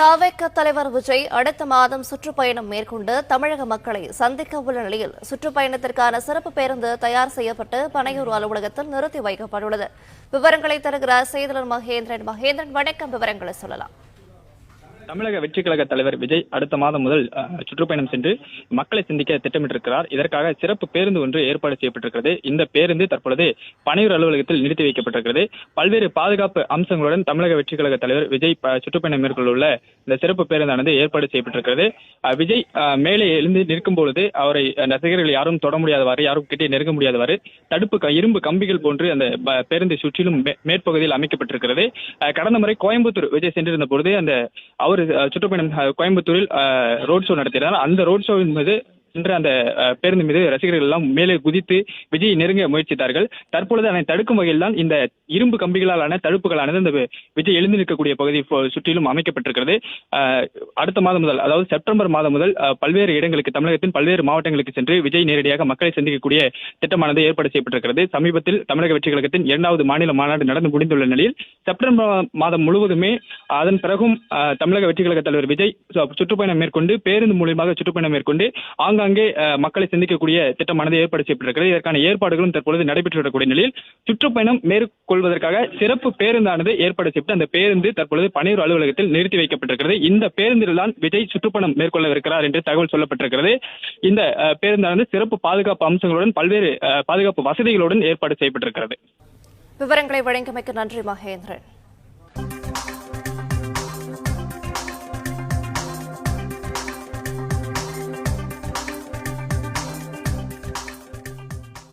தாவேக தலைவர் விஜய் அடுத்த மாதம் சுற்றுப்பயணம் மேற்கொண்டு தமிழக மக்களை சந்திக்க உள்ள நிலையில் சுற்றுப்பயணத்திற்கான சிறப்பு பேருந்து தயார் செய்யப்பட்டு பனையூர் அலுவலகத்தில் நிறுத்தி வைக்கப்பட்டுள்ளது. விவரங்களை தருகிறார் செய்தியாளர் மகேந்திரன். வணக்கம், விவரங்களை சொல்லலாம். தமிழக வெற்றி கழக தலைவர் விஜய் அடுத்த மாதம் முதல் சுற்றுப்பயணம் சென்று மக்களை சந்திக்க திட்டமிட்டிருக்கிறார். இதற்காக சிறப்பு பேருந்து ஒன்று ஏற்பாடு செய்யப்பட்டிருக்கிறது. இந்த பேருந்து தற்பொழுது பனையூர் அலுவலகத்தில் நிறுத்தி வைக்கப்பட்டிருக்கிறது. பல்வேறு பாதுகாப்பு அம்சங்களுடன் தமிழக வெற்றி கழக தலைவர் விஜய் சுற்றுப்பயணம் மேற்கொள்ள இந்த சிறப்பு பேருந்தானது ஏற்பாடு செய்யப்பட்டிருக்கிறது. விஜய் மேலே எழுந்து நிற்கும் பொழுது அவரை ரசிகர்கள் யாரும் தொட முடியாதவாறு, யாரும் கிட்டே நெருங்க முடியாதவாறு தடுப்பு இரும்பு கம்பிகள் போன்று அந்த பேருந்தை சுற்றிலும் மேற்பகுதியில் அமைக்கப்பட்டிருக்கிறது. கடந்த முறை கோயம்புத்தூர் விஜய் சென்றிருந்த பொழுது அவர் சுற்றுப்பயணம் கோயம்புத்தூரில் ரோட் ஷோ நடத்தினார். அந்த ரோட் ஷோவின் மீது சென்ற அந்த பேருந்து மீது ரசிகர்கள் எல்லாம் மேலே குதித்து விஜய் நெருங்க முயற்சித்தார்கள். தற்பொழுது அதனை தடுக்கும் வகையில் தான் இந்த இரும்பு கம்பிகளாலான தடுப்புகளானது இந்த விஜய் எழுந்து நிற்கக்கூடிய பகுதி சுற்றிலும் அமைக்கப்பட்டிருக்கிறது. அடுத்த மாதம் முதல், அதாவது செப்டம்பர் மாதம் முதல் பல்வேறு இடங்களுக்கு, தமிழகத்தின் பல்வேறு மாவட்டங்களுக்கு சென்று விஜய் நேரடியாக மக்களை சந்திக்கக்கூடிய திட்டமானது ஏற்பாடு செய்யப்பட்டிருக்கிறது. சமீபத்தில் தமிழக வெற்றி கழகத்தின் 2வது மாநில மாநாடு நடந்து முடிந்துள்ள நிலையில் செப்டம்பர் மாதம் முழுவதுமே அதன் பிறகும் தமிழக வெற்றி கழக தலைவர் விஜய் சுற்றுப்பயணம் மேற்கொண்டு பேருந்து மூலியமாக சுற்றுப்பயணம் மேற்கொண்டு ஆங்காங்கே மக்களை சந்திக்கக்கூடிய திட்டமானது ஏற்பாடு செய்யப்பட்டிருக்கிறது. இதற்கான ஏற்பாடுகளும் தற்பொழுது நடைபெற்று வரக்கூடிய நிலையில் சுற்றுப்பயணம் மேற்கொள்வதற்காக சிறப்பு பேருந்தானது ஏற்பாடு செய்யப்பட்டு அந்த பேருந்து தற்பொழுது பனையூர் அலுவலகத்தில் நிறுத்தி வைக்கப்பட்டிருக்கிறது. இந்த பேருந்தில் தான் விஜய் சுற்றுப்பயணம் மேற்கொள்ளவிருக்கிறார் என்று தகவல் சொல்லப்பட்டிருக்கிறது. இந்த பேருந்தானது சிறப்பு பாதுகாப்பு அம்சங்களுடன் பல்வேறு பாதுகாப்பு வசதிகளுடன் ஏற்பாடு செய்யப்பட்டிருக்கிறது. விவரங்களை வழங்கியமைக்கு நன்றி மகேந்திரன்.